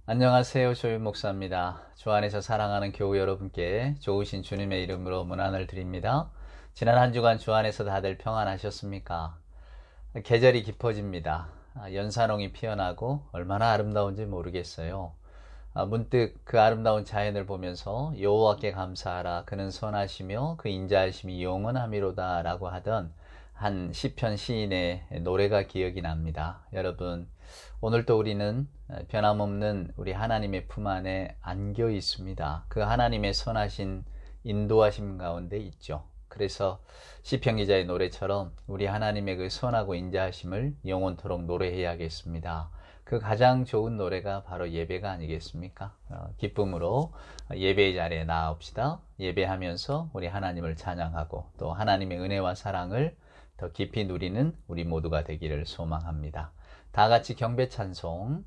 안녕하세요. 조윤 목사입니다. 주 안에서 사랑하는 교우 여러분께 좋으신 주님의 이름으로 문안을 드립니다. 지난 한 주간 주 안에서 다들 평안하셨습니까? 계절이 깊어집니다. 연산홍이 피어나고 얼마나 아름다운지 모르겠어요. 문득 그 아름다운 자연을 보면서 여호와께 감사하라 그는 선하시며 그 인자하심이 영원하미로다 라고 하던 한 시편 시인의 노래가 기억이 납니다. 여러분, 오늘도 우리는 변함없는 우리 하나님의 품 안에 안겨 있습니다. 그 하나님의 선하신 인도하심 가운데 있죠. 그래서 시편 기자의 노래처럼 우리 하나님의 그 선하고 인자하심을 영원토록 노래해야겠습니다. 그 가장 좋은 노래가 바로 예배가 아니겠습니까? 기쁨으로 예배의 자리에 나아옵시다. 예배하면서 우리 하나님을 찬양하고 또 하나님의 은혜와 사랑을 더 깊이 누리는 우리 모두가 되기를 소망합니다. 다 같이 경배 찬송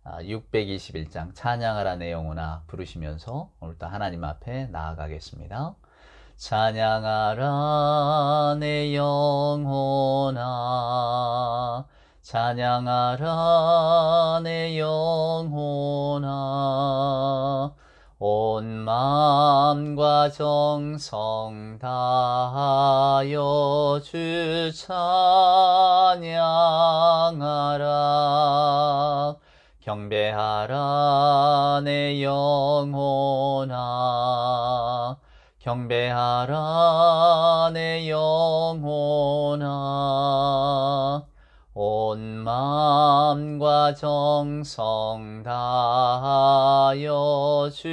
621장 찬양하라 내 영혼아 부르시면서 오늘도 하나님 앞에 나아가겠습니다. 찬양하라 내 영혼아 찬양하라 내 영혼아 온 마음과 정성 다하여 주 찬양하라 경배하라 내 영혼아 경배하라 내 영혼아 온 마음과 정성 다하여 주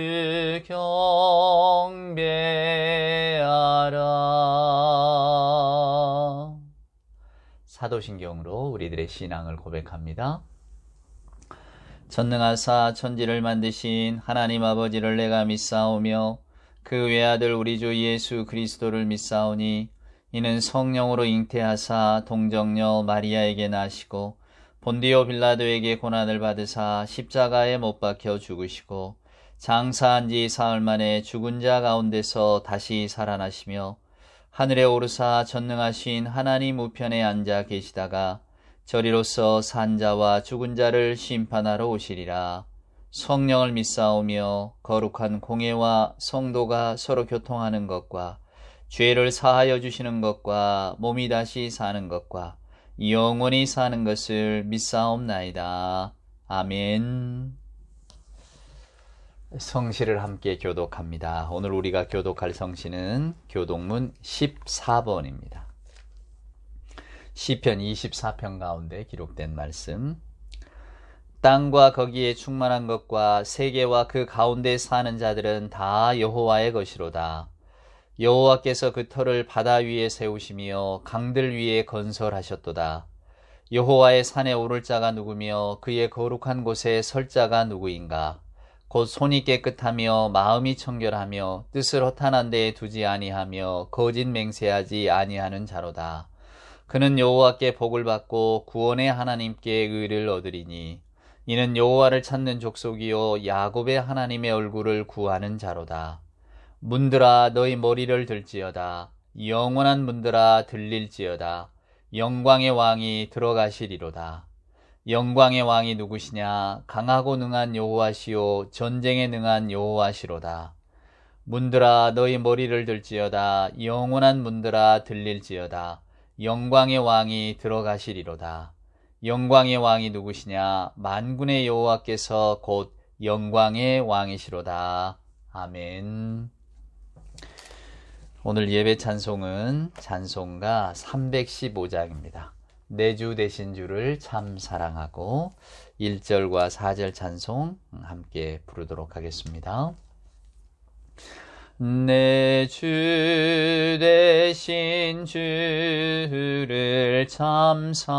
경배하라. 사도신경으로 우리들의 신앙을 고백합니다. 전능하사 천지를 만드신 하나님 아버지를 내가 믿사오며 그 외아들 우리 주 예수 그리스도를 믿사오니 이는 성령으로 잉태하사 동정녀 마리아에게 나시고 본디오 빌라도에게 고난을 받으사 십자가에 못 박혀 죽으시고 장사한 지 사흘 만에 죽은 자 가운데서 다시 살아나시며 하늘에 오르사 전능하신 하나님 우편에 앉아 계시다가 저리로서 산 자와 죽은 자를 심판하러 오시리라. 성령을 믿사오며 거룩한 공예와 성도가 서로 교통하는 것과 죄를 사하여 주시는 것과 몸이 다시 사는 것과 영원히 사는 것을 믿사옵나이다. 아멘. 성시를 함께 교독합니다. 오늘 우리가 교독할 성시는 교독문 14번입니다. 시편 24편 가운데 기록된 말씀. 땅과 거기에 충만한 것과 세계와 그 가운데 사는 자들은 다 여호와의 것이로다. 여호와께서 그 터를 바다 위에 세우시며 강들 위에 건설하셨도다. 여호와의 산에 오를 자가 누구며 그의 거룩한 곳에 설 자가 누구인가? 곧 손이 깨끗하며 마음이 청결하며 뜻을 허탄한 데에 두지 아니하며 거짓 맹세하지 아니하는 자로다. 그는 여호와께 복을 받고 구원의 하나님께 의를 얻으리니 이는 여호와를 찾는 족속이요 야곱의 하나님의 얼굴을 구하는 자로다. 문들아 너희 머리를 들지어다. 영원한 문들아 들릴지어다. 영광의 왕이 들어가시리로다. 영광의 왕이 누구시냐? 강하고 능한 여호와시요 전쟁에 능한 여호와시로다. 문들아 너희 머리를 들지어다. 영원한 문들아 들릴지어다. 영광의 왕이 들어가시리로다. 영광의 왕이 누구시냐? 만군의 여호와께서 곧 영광의 왕이시로다. 아멘. 오늘 예배 찬송은 찬송가 315장입니다. 내 주 되신 주를 참 사랑하고 1절과 4절 찬송 함께 부르도록 하겠습니다. 내 주 되신 주를 참 사랑하고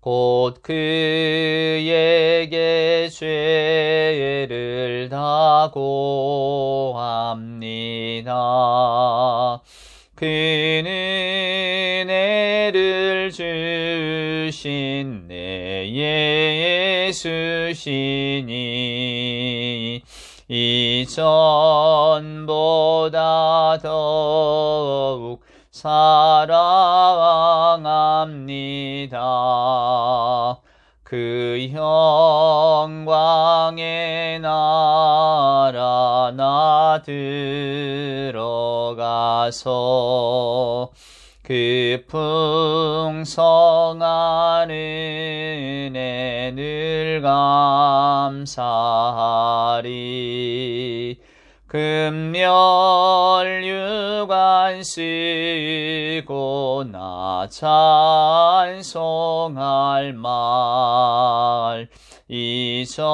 곧 그에게 죄를 다 고합니다. 그는 은혜를 주신 내 예수시니 이전보다 더욱 사랑합니다. 그 영광의 나라 나 들어가서 그 풍성한 은혜 늘 감사하리. 금멸유관 쓰고 나 찬송할 말 이전보다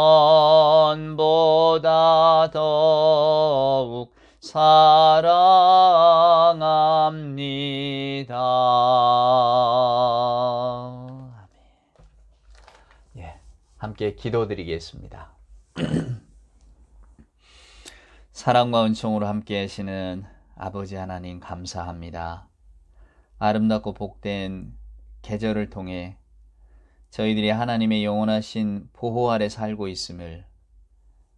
더욱 사랑합니다. 아멘. 예, 함께 기도드리겠습니다. 사랑과 은총으로 함께 하시는 아버지 하나님 감사합니다. 아름답고 복된 계절을 통해 저희들이 하나님의 영원하신 보호 아래 살고 있음을,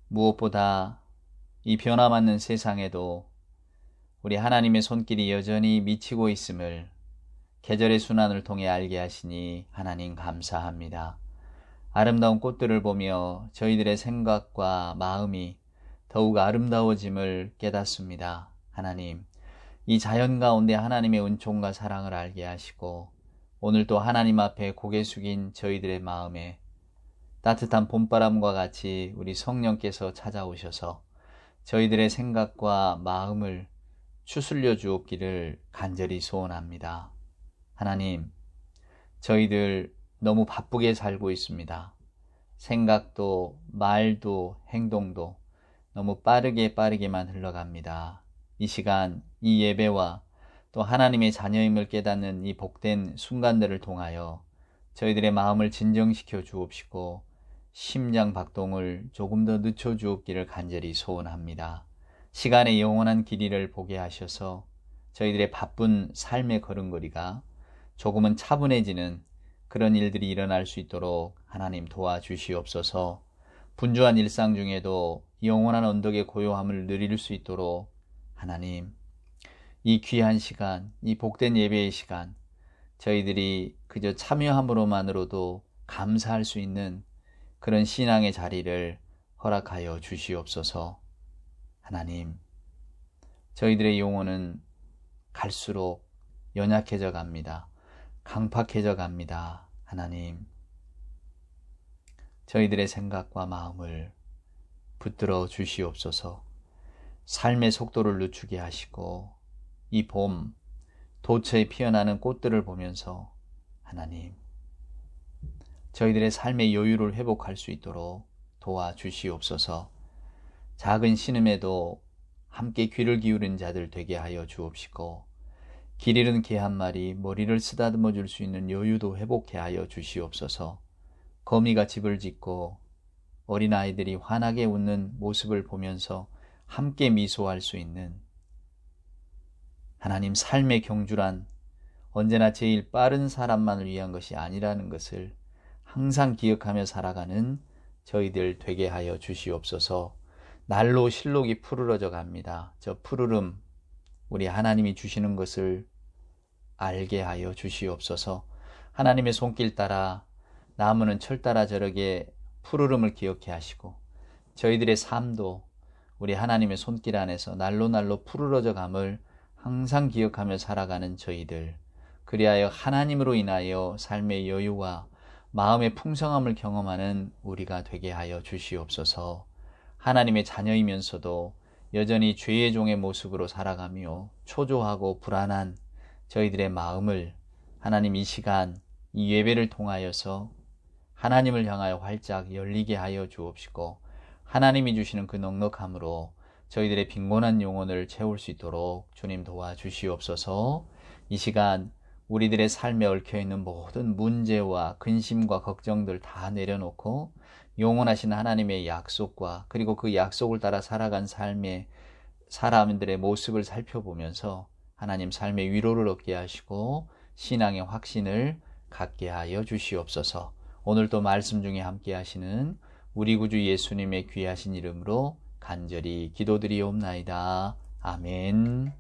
무엇보다 이 변화맞는 세상에도 우리 하나님의 손길이 여전히 미치고 있음을 계절의 순환을 통해 알게 하시니 하나님 감사합니다. 아름다운 꽃들을 보며 저희들의 생각과 마음이 더욱 아름다워짐을 깨닫습니다. 하나님, 이 자연 가운데 하나님의 은총과 사랑을 알게 하시고 오늘도 하나님 앞에 고개 숙인 저희들의 마음에 따뜻한 봄바람과 같이 우리 성령께서 찾아오셔서 저희들의 생각과 마음을 추스려 주옵기를 간절히 소원합니다. 하나님, 저희들 너무 바쁘게 살고 있습니다. 생각도 말도 행동도 너무 빠르게만 흘러갑니다. 이 시간, 이 예배와 또 하나님의 자녀임을 깨닫는 이 복된 순간들을 통하여 저희들의 마음을 진정시켜 주옵시고 심장 박동을 조금 더 늦춰 주옵기를 간절히 소원합니다. 시간의 영원한 길이를 보게 하셔서 저희들의 바쁜 삶의 걸음걸이가 조금은 차분해지는 그런 일들이 일어날 수 있도록 하나님 도와주시옵소서. 분주한 일상 중에도 영원한 언덕의 고요함을 누릴 수 있도록 하나님, 이 귀한 시간, 이 복된 예배의 시간, 저희들이 그저 참여함으로만으로도 감사할 수 있는 그런 신앙의 자리를 허락하여 주시옵소서. 하나님, 저희들의 영혼은 갈수록 연약해져 갑니다. 강팍해져 갑니다. 하나님, 저희들의 생각과 마음을 붙들어 주시옵소서. 삶의 속도를 늦추게 하시고 이 봄 도처에 피어나는 꽃들을 보면서 하나님, 저희들의 삶의 여유를 회복할 수 있도록 도와주시옵소서. 작은 신음에도 함께 귀를 기울인 자들 되게 하여 주옵시고 길 잃은 개 한 마리 머리를 쓰다듬어 줄 수 있는 여유도 회복해 하여 주시옵소서. 거미가 집을 짓고 어린아이들이 환하게 웃는 모습을 보면서 함께 미소할 수 있는 하나님, 삶의 경주란 언제나 제일 빠른 사람만을 위한 것이 아니라는 것을 항상 기억하며 살아가는 저희들 되게 하여 주시옵소서. 날로 실록이 푸르러져 갑니다. 저 푸르름, 우리 하나님이 주시는 것을 알게 하여 주시옵소서. 하나님의 손길 따라 나무는 철 따라 저렇게 푸르름을 기억해 하시고 저희들의 삶도 우리 하나님의 손길 안에서 날로 푸르러져 감을 항상 기억하며 살아가는 저희들, 그리하여 하나님으로 인하여 삶의 여유와 마음의 풍성함을 경험하는 우리가 되게 하여 주시옵소서. 하나님의 자녀이면서도 여전히 죄의 종의 모습으로 살아가며 초조하고 불안한 저희들의 마음을 하나님, 이 시간 이 예배를 통하여서 하나님을 향하여 활짝 열리게 하여 주옵시고 하나님이 주시는 그 넉넉함으로 저희들의 빈곤한 영혼을 채울 수 있도록 주님 도와주시옵소서. 이 시간 우리들의 삶에 얽혀있는 모든 문제와 근심과 걱정들 다 내려놓고 영원하신 하나님의 약속과 그리고 그 약속을 따라 살아간 삶의 사람들의 모습을 살펴보면서 하나님, 삶의 위로를 얻게 하시고 신앙의 확신을 갖게 하여 주시옵소서. 오늘도 말씀 중에 함께 하시는 우리 구주 예수님의 귀하신 이름으로 간절히 기도드리옵나이다. 아멘.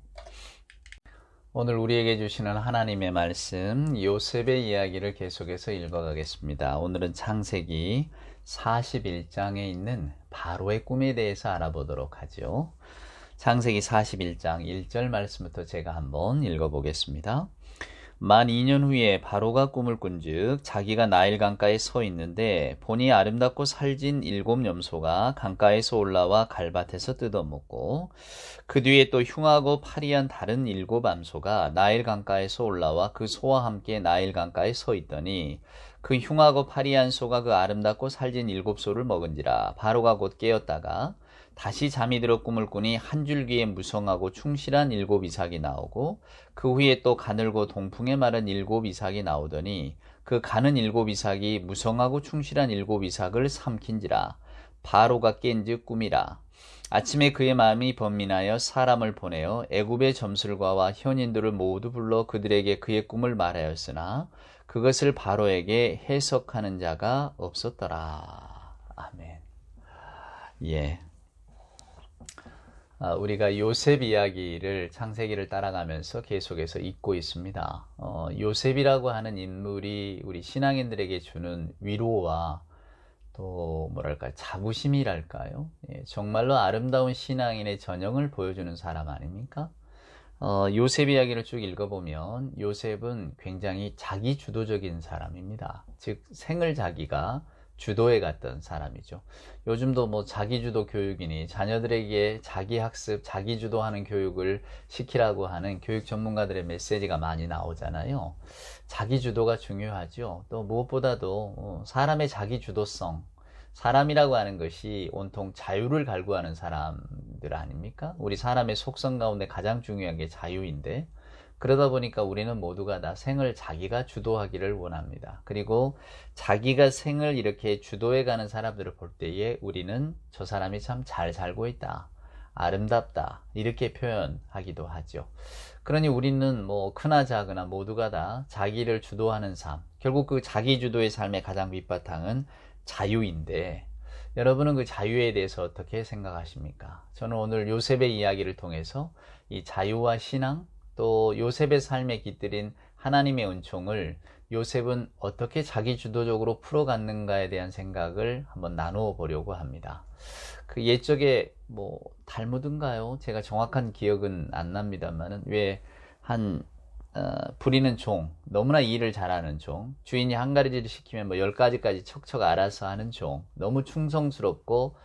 오늘 우리에게 주시는 하나님의 말씀 요셉의 이야기를 계속해서 읽어가겠습니다. 오늘은 창세기 41장에 있는 바로의 꿈에 대해서 알아보도록 하죠. 창세기 41장 1절 말씀부터 제가 한번 읽어보겠습니다. 만 2년 후에 바로가 꿈을 꾼즉 자기가 나일 강가에 서 있는데 보니 아름답고 살진 7 염소가 강가에서 올라와 갈밭에서 뜯어먹고 그 뒤에 또 흉하고 파리한 다른 7 암소가 나일 강가에서 올라와 그 소와 함께 나일 강가에 서 있더니 그 흉하고 파리한 소가 그 아름답고 살진 7 소를 먹은지라. 바로가 곧 깨었다가 다시 잠이 들어 꿈을 꾸니 한 줄기에 무성하고 충실한 7 이삭이 나오고 그 후에 또 가늘고 동풍에 마른 7 이삭이 나오더니 그 가는 7 이삭이 무성하고 충실한 7 이삭을 삼킨지라. 바로가 깬즉 꿈이라. 아침에 그의 마음이 번민하여 사람을 보내어 애굽의 점술가와 현인들을 모두 불러 그들에게 그의 꿈을 말하였으나 그것을 바로에게 해석하는 자가 없었더라. 아멘. 예. 우리가 요셉 이야기를 창세기를 따라가면서 계속해서 읽고 있습니다. 요셉이라고 하는 인물이 우리 신앙인들에게 주는 위로와 또 뭐랄까 자부심이랄까요? 예, 정말로 아름다운 신앙인의 전형을 보여주는 사람 아닙니까? 요셉 이야기를 쭉 읽어보면 요셉은 굉장히 자기주도적인 사람입니다. 즉 생을 자기가 주도해 갔던 사람이죠. 요즘도 뭐 자기주도 교육이니 자녀들에게 자기학습, 자기주도하는 교육을 시키라고 하는 교육 전문가들의 메시지가 많이 나오잖아요. 자기주도가 중요하죠. 또 무엇보다도 사람의 자기주도성, 사람이라고 하는 것이 온통 자유를 갈구하는 사람들 아닙니까? 우리 사람의 속성 가운데 가장 중요한 게 자유인데 그러다 보니까 우리는 모두가 다 생을 자기가 주도하기를 원합니다. 그리고 자기가 생을 이렇게 주도해가는 사람들을 볼 때에 우리는 저 사람이 참 잘 살고 있다, 아름답다 이렇게 표현하기도 하죠. 그러니 우리는 뭐 크나 작으나 모두가 다 자기를 주도하는 삶, 결국 그 자기 주도의 삶의 가장 밑바탕은 자유인데 여러분은 그 자유에 대해서 어떻게 생각하십니까? 저는 오늘 요셉의 이야기를 통해서 이 자유와 신앙 또 요셉의 삶에 깃들인 하나님의 은총을 요셉은 어떻게 자기주도적으로 풀어갔는가에 대한 생각을 한번 나누어 보려고 합니다. 그 옛적에 뭐 달무드인가요? 제가 정확한 기억은 안 납니다만은 왜 한 부리는 종, 너무나 일을 잘하는 종, 주인이 한 가지를 시키면 뭐 10가지까지 척척 알아서 하는 종, 너무 충성스럽고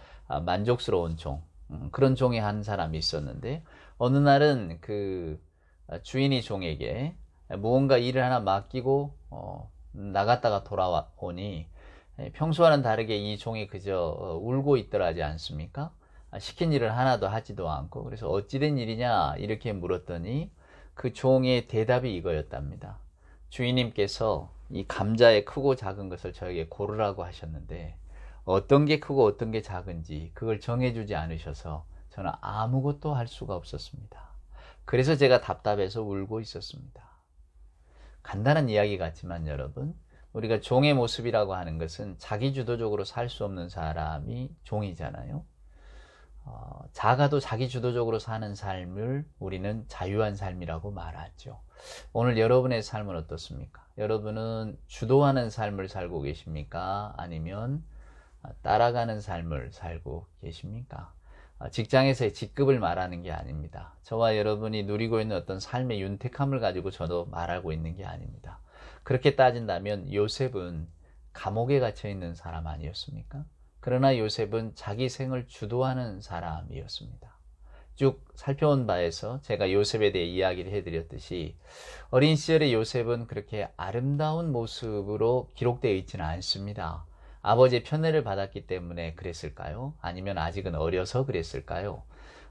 만족스러운 종, 그런 종의 한 사람이 있었는데 어느 날은 그 주인이 종에게 무언가 일을 하나 맡기고 나갔다가 돌아오니 평소와는 다르게 이 종이 그저 울고 있더라 하지 않습니까? 시킨 일을 하나도 하지도 않고 그래서 어찌된 일이냐 이렇게 물었더니 그 종의 대답이 이거였답니다. 주인님께서 이 감자의 크고 작은 것을 저에게 고르라고 하셨는데 어떤 게 크고 어떤 게 작은지 그걸 정해주지 않으셔서 저는 아무것도 할 수가 없었습니다. 그래서 제가 답답해서 울고 있었습니다. 간단한 이야기 같지만 여러분, 우리가 종의 모습이라고 하는 것은 자기주도적으로 살 수 없는 사람이 종이잖아요. 작아도 자기주도적으로 사는 삶을 우리는 자유한 삶이라고 말하죠. 오늘 여러분의 삶은 어떻습니까? 여러분은 주도하는 삶을 살고 계십니까? 아니면 따라가는 삶을 살고 계십니까? 직장에서의 직급을 말하는 게 아닙니다. 저와 여러분이 누리고 있는 어떤 삶의 윤택함을 가지고 저도 말하고 있는 게 아닙니다. 그렇게 따진다면 요셉은 감옥에 갇혀 있는 사람 아니었습니까? 그러나 요셉은 자기 생을 주도하는 사람이었습니다. 쭉 살펴온 바에서 제가 요셉에 대해 이야기를 해드렸듯이 어린 시절의 요셉은 그렇게 아름다운 모습으로 기록되어 있지는 않습니다. 아버지의 편애를 받았기 때문에 그랬을까요? 아니면 아직은 어려서 그랬을까요?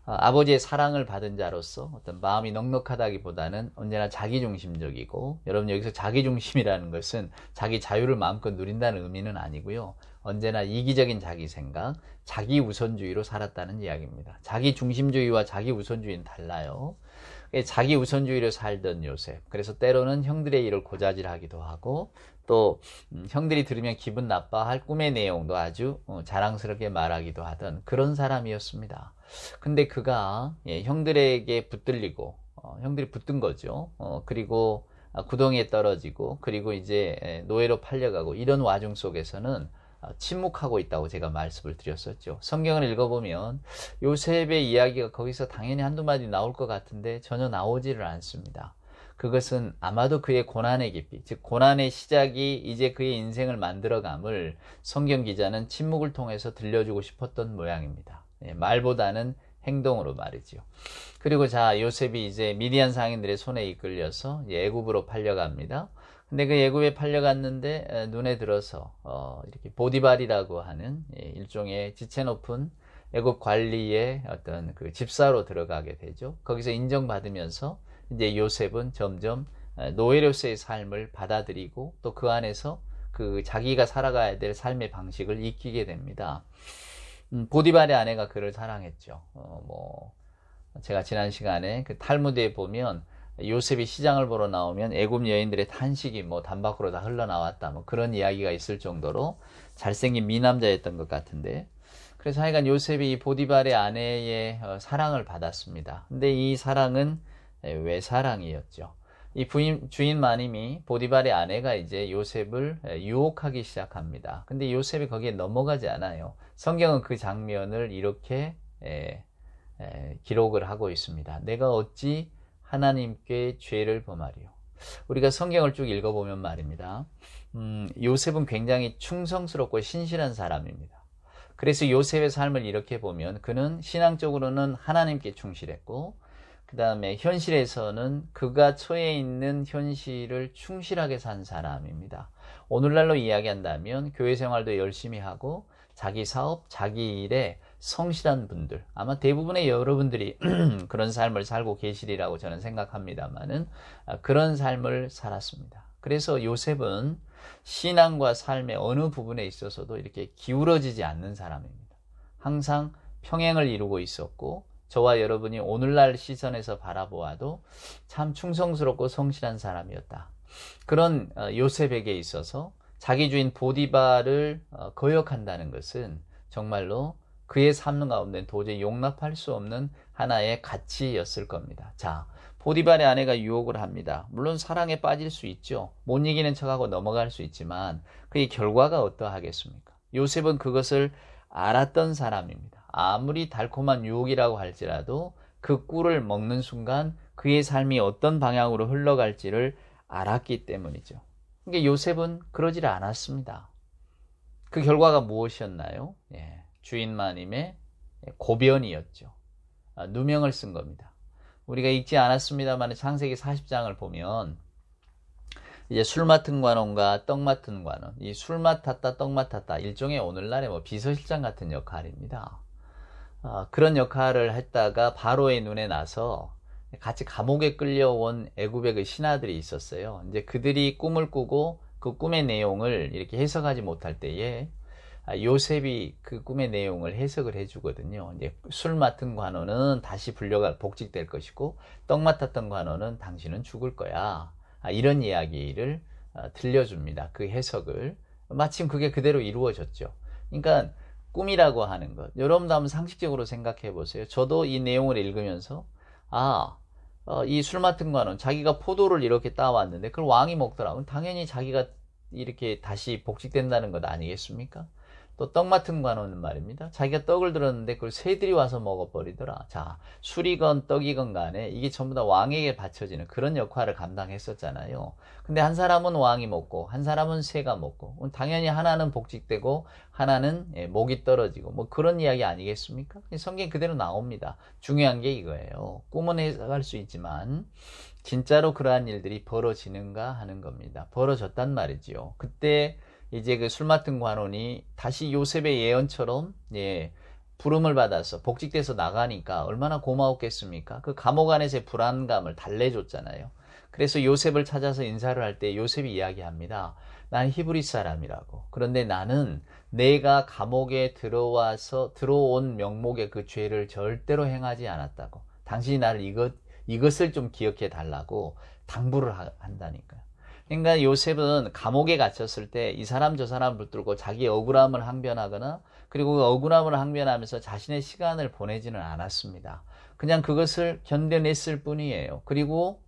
아버지의 사랑을 받은 자로서 어떤 마음이 넉넉하다기보다는 언제나 자기중심적이고, 여러분 여기서 자기중심이라는 것은 자기 자유를 마음껏 누린다는 의미는 아니고요. 언제나 이기적인 자기 생각, 자기 우선주의로 살았다는 이야기입니다. 자기 중심주의와 자기 우선주의는 달라요. 자기 우선주의로 살던 요셉. 그래서 때로는 형들의 일을 고자질하기도 하고 또 형들이 들으면 기분 나빠할 꿈의 내용도 아주 자랑스럽게 말하기도 하던 그런 사람이었습니다. 근데 그가 형들에게 붙들리고 형들이 붙든 거죠. 그리고 구덩이에 떨어지고, 그리고 이제 노예로 팔려가고, 이런 와중 속에서는 침묵하고 있다고 제가 말씀을 드렸었죠. 성경을 읽어보면 요셉의 이야기가 거기서 당연히 한두 마디 나올 것 같은데 전혀 나오지를 않습니다. 그것은 아마도 그의 고난의 깊이, 즉 고난의 시작이 이제 그의 인생을 만들어감을 성경 기자는 침묵을 통해서 들려주고 싶었던 모양입니다. 말보다는 행동으로 말이죠. 그리고 자, 요셉이 이제 미디안 상인들의 손에 이끌려서 애굽으로 팔려갑니다. 근데 그 애굽에 팔려갔는데 눈에 들어서 이렇게 보디발이라고 하는 일종의 지체 높은 애굽 관리의 어떤 그 집사로 들어가게 되죠. 거기서 인정받으면서 이제 요셉은 점점 노예로서의 삶을 받아들이고 또 그 안에서 그 자기가 살아가야 될 삶의 방식을 익히게 됩니다. 보디발의 아내가 그를 사랑했죠. 제가 지난 시간에 그 탈무드에 보면 요셉이 시장을 보러 나오면 애굽 여인들의 탄식이 단밖으로 다 흘러나왔다, 그런 이야기가 있을 정도로 잘생긴 미남자였던 것 같은데, 그래서 하여간 요셉이 이 보디발의 아내의 사랑을 받았습니다. 근데 이 사랑은 외사랑이었죠. 이 주인 마님이 보디발의 아내가 이제 요셉을 유혹하기 시작합니다. 근데 요셉이 거기에 넘어가지 않아요. 성경은 그 장면을 이렇게 기록을 하고 있습니다. 내가 어찌 하나님께 죄를 범하리요. 우리가 성경을 쭉 읽어보면 말입니다. 요셉은 굉장히 충성스럽고 신실한 사람입니다. 그래서 요셉의 삶을 이렇게 보면 그는 신앙적으로는 하나님께 충실했고, 그 다음에 현실에서는 그가 처해 있는 현실을 충실하게 산 사람입니다. 오늘날로 이야기한다면 교회 생활도 열심히 하고 자기 사업, 자기 일에 성실한 분들, 아마 대부분의 여러분들이 그런 삶을 살고 계시리라고 저는 생각합니다만은 그런 삶을 살았습니다. 그래서 요셉은 신앙과 삶의 어느 부분에 있어서도 이렇게 기울어지지 않는 사람입니다. 항상 평행을 이루고 있었고, 저와 여러분이 오늘날 시선에서 바라보아도 참 충성스럽고 성실한 사람이었다. 그런 요셉에게 있어서 자기 주인 보디발을 거역한다는 것은 정말로 그의 삶 가운데 도저히 용납할 수 없는 하나의 가치였을 겁니다. 자, 보디발의 아내가 유혹을 합니다. 물론 사랑에 빠질 수 있죠. 못 이기는 척하고 넘어갈 수 있지만 그의 결과가 어떠하겠습니까? 요셉은 그것을 알았던 사람입니다. 아무리 달콤한 유혹이라고 할지라도 그 꿀을 먹는 순간 그의 삶이 어떤 방향으로 흘러갈지를 알았기 때문이죠. 그러니까 요셉은 그러질 않았습니다. 그 결과가 무엇이었나요? 주인 마님의 고변이었죠. 누명을 쓴 겁니다. 우리가 읽지 않았습니다만 창세기 40장을 보면 이제 술 맡은 관원과 떡 맡은 관원, 이 술 맡았다 떡 맡았다, 일종의 오늘날의 비서실장 같은 역할입니다. 그런 역할을 했다가 바로의 눈에 나서 같이 감옥에 끌려온 애굽의 그 신하들이 있었어요. 이제 그들이 꿈을 꾸고 그 꿈의 내용을 이렇게 해석하지 못할 때에 요셉이 그 꿈의 내용을 해석을 해주거든요. 이제 술 맡은 관원은 다시 복직될 것이고, 떡 맡았던 관원은 당신은 죽을 거야. 이런 이야기를 들려줍니다. 그 해석을. 마침 그게 그대로 이루어졌죠. 그러니까 꿈이라고 하는 것, 여러분도 한번 상식적으로 생각해 보세요. 저도 이 내용을 읽으면서 이 술 맡은 관원, 자기가 포도를 이렇게 따왔는데 그걸 왕이 먹더라. 당연히 자기가 이렇게 다시 복직된다는 것 아니겠습니까? 또 떡 맡은 관원은 말입니다. 자기가 떡을 들었는데 그걸 새들이 와서 먹어버리더라. 자, 술이건 떡이건 간에 이게 전부 다 왕에게 바쳐지는 그런 역할을 감당했었잖아요. 근데 한 사람은 왕이 먹고 한 사람은 새가 먹고, 당연히 하나는 복직되고 하나는 목이 떨어지고 그런 이야기 아니겠습니까? 성경 그대로 나옵니다. 중요한 게 이거예요. 꿈은 해석할 수 있지만 진짜로 그러한 일들이 벌어지는가 하는 겁니다. 벌어졌단 말이지요. 그때 이제 그 술 맡은 관원이 다시 요셉의 예언처럼 부름을 받아서 복직돼서 나가니까 얼마나 고마웠겠습니까? 그 감옥 안에서의 불안감을 달래줬잖아요. 그래서 요셉을 찾아서 인사를 할 때 요셉이 이야기합니다. 난 히브리 사람이라고. 그런데 나는 내가 감옥에 들어온 명목의 그 죄를 절대로 행하지 않았다고. 당신이 나를 이것을 좀 기억해 달라고 당부를 한다니까요. 그러니까 요셉은 감옥에 갇혔을 때 이 사람 저 사람 붙들고 자기 억울함을 항변하거나, 그리고 그 억울함을 항변하면서 자신의 시간을 보내지는 않았습니다. 그냥 그것을 견뎌냈을 뿐이에요. 그리고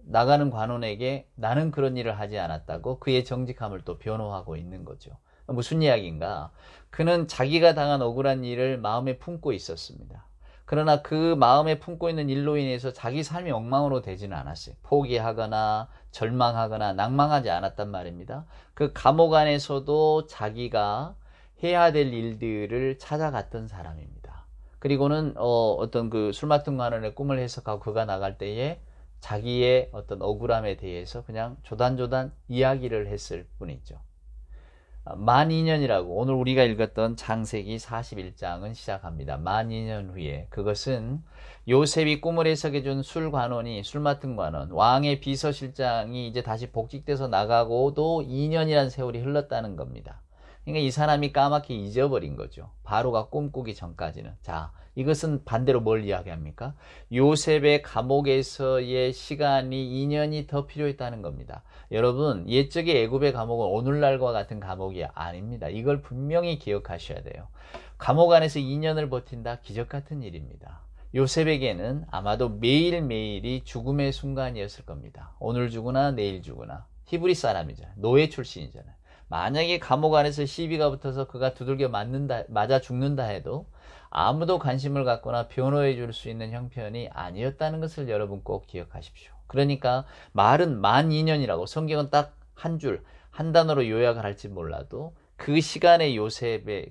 나가는 관원에게 나는 그런 일을 하지 않았다고 그의 정직함을 또 변호하고 있는 거죠. 무슨 이야기인가? 그는 자기가 당한 억울한 일을 마음에 품고 있었습니다. 그러나 그 마음에 품고 있는 일로 인해서 자기 삶이 엉망으로 되지는 않았어요. 포기하거나 절망하거나 낭망하지 않았단 말입니다. 그 감옥 안에서도 자기가 해야 될 일들을 찾아갔던 사람입니다. 그리고는 어떤 그 술 맡은 관원의 꿈을 해석하고 그가 나갈 때에 자기의 어떤 억울함에 대해서 그냥 조단조단 이야기를 했을 뿐이죠. 만 2년이라고 오늘 우리가 읽었던 창세기 41장은 시작합니다. 만 2년 후에 그것은 요셉이 꿈을 해석해 준 술 관원이 술 맡은 관원 왕의 비서실장이 이제 다시 복직돼서 나가고도 2년이라는 세월이 흘렀다는 겁니다. 그러니까 이 사람이 까맣게 잊어버린 거죠. 바로가 꿈꾸기 전까지는. 자, 이것은 반대로 뭘 이야기합니까? 요셉의 감옥에서의 시간이 2년이 더 필요했다는 겁니다. 여러분, 옛적의 애굽의 감옥은 오늘날과 같은 감옥이 아닙니다. 이걸 분명히 기억하셔야 돼요. 감옥 안에서 2년을 버틴다? 기적 같은 일입니다. 요셉에게는 아마도 매일매일이 죽음의 순간이었을 겁니다. 오늘 죽으나 내일 죽으나. 히브리 사람이잖아요. 노예 출신이잖아요. 만약에 감옥 안에서 시비가 붙어서 그가 두들겨 맞아 죽는다 해도 아무도 관심을 갖거나 변호해 줄 수 있는 형편이 아니었다는 것을 여러분 꼭 기억하십시오. 그러니까 말은 만 2년이라고 성경은 딱 한 줄, 한 단어로 요약을 할지 몰라도 그 시간의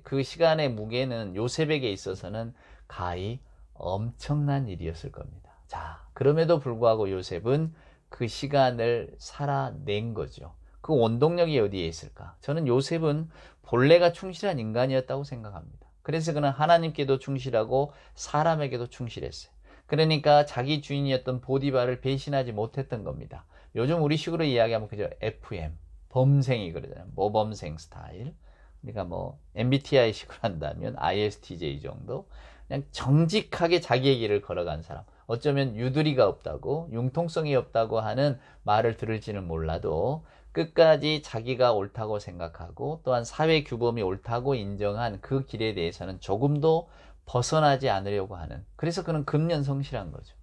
그 시간의 무게는 요셉에게 있어서는 가히 엄청난 일이었을 겁니다. 자, 그럼에도 불구하고 요셉은 그 시간을 살아낸 거죠. 그 원동력이 어디에 있을까? 저는 요셉은 본래가 충실한 인간이었다고 생각합니다. 그래서 그는 하나님께도 충실하고 사람에게도 충실했어요. 그러니까 자기 주인이었던 보디발을 배신하지 못했던 겁니다. 요즘 우리식으로 이야기하면 그저 FM, 범생이 그러잖아요. 모범생 스타일. 그러니까 뭐 MBTI식으로 한다면 ISTJ 정도. 그냥 정직하게 자기의 길을 걸어간 사람. 어쩌면 유두리가 없다고, 융통성이 없다고 하는 말을 들을지는 몰라도 끝까지 자기가 옳다고 생각하고 또한 사회 규범이 옳다고 인정한 그 길에 대해서는 조금도 벗어나지 않으려고 하는, 그래서 그는 근면성실한 거죠.